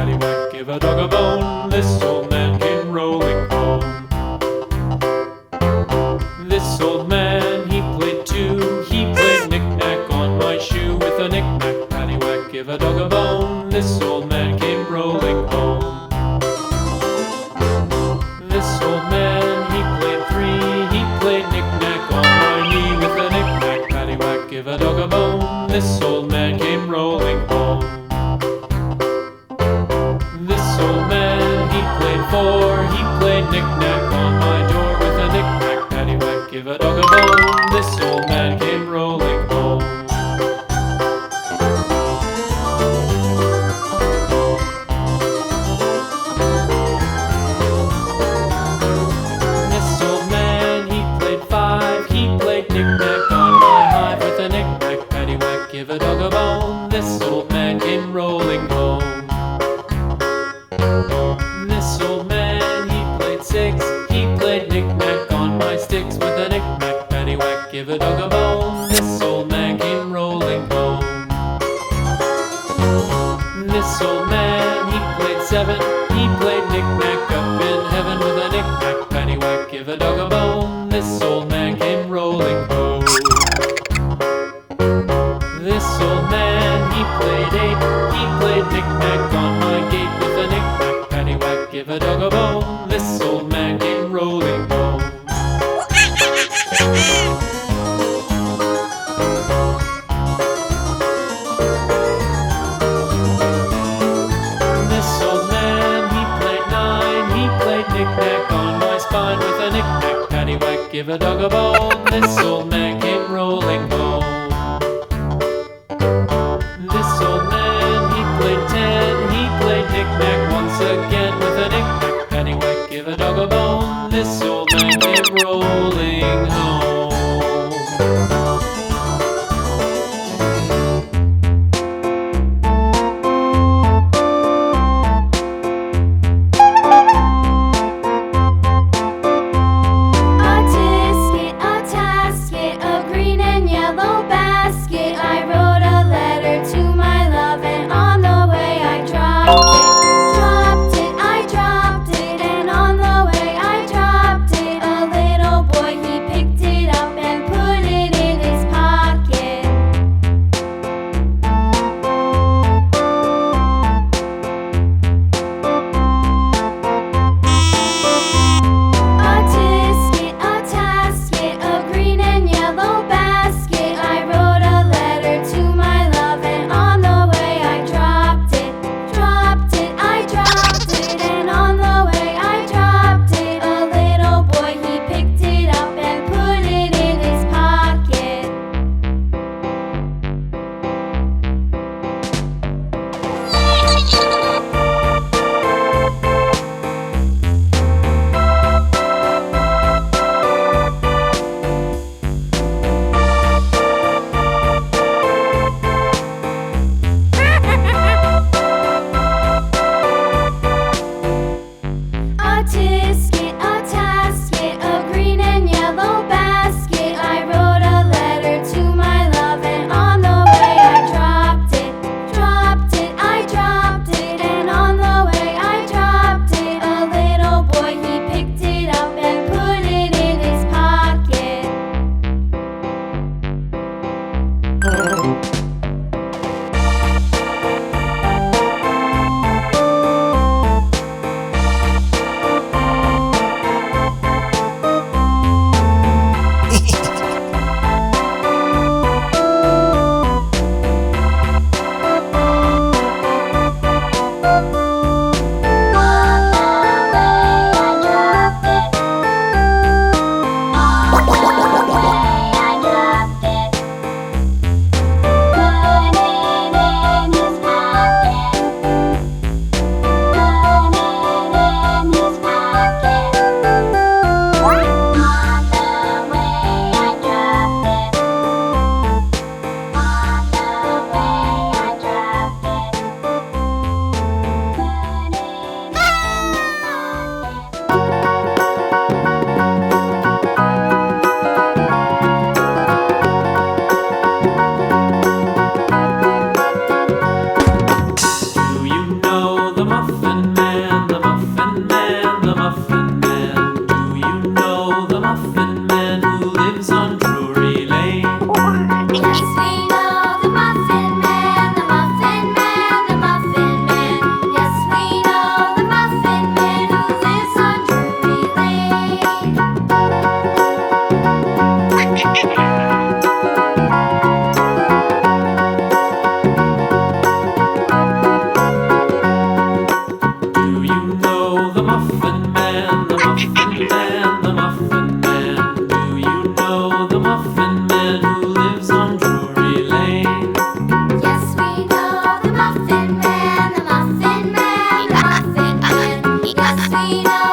paddywhack, give a dog a bone. This old man came rolling home. This old man, he played too. He played knick-knack on my shoe. With a knick-knack, paddywhack, give a dog a bone. This old man came rolling home. This old man, he played three. He played knick-knack on my knee. With a knick-knack, paddywhack, give a dog a bone. This old man came rolling home. This old man, he played four. He played knick-knack on my door. With a knick-knack, paddywhack, give a dog a bone. This old man came rolling home. This old man, he played five. He played knick-knack on my hive. With a knick-knack, paddywhack, give a dog a bone. This old man came rolling home. This old man, he played six. He played knick-knack on my sticks. With a knick-knack, paddywhack, give a dog a bone. This old man came rolling home. This old man, he played seven. He played knick-knack up in heaven. With a knick-knack, paddywhack, give a dog a bone. This old man came rolling home. This old man, he played eight. He played knick-knack on my gate. With a knick-knack, paddywhack, give a dog a bone. This old man came rolling home. This old man, he played nine. He played knick-knack on my spine. With a knick-knack, paddywhack, give a dog a bone. This old man came rolling home. This old man, he played ten. He played knick-knack once again. With a knick-knack, paddywhack, give a dog a bone. This old man came rolling home. A tisket, a tasket, a green and yellow basket. I wrote a letter to my love, and on the way I dropped it, I dropped it, and on the way I dropped it. A little boy, he picked it up and put it in his pocket. A tisket, a tasket, a green and yellow basket. I wrote a letter to my love, and on the way I dropped it, I dropped it, and on the way I dropped it. A little boy, he picked it up and put it in his pocket. A tisket, a tasket, a green and yellow basket. I wrote a letter to my love, and on the way I dropped it, I dropped it, and on the way I dropped it. A little boy, he picked it up and put it in his pocket. Rita.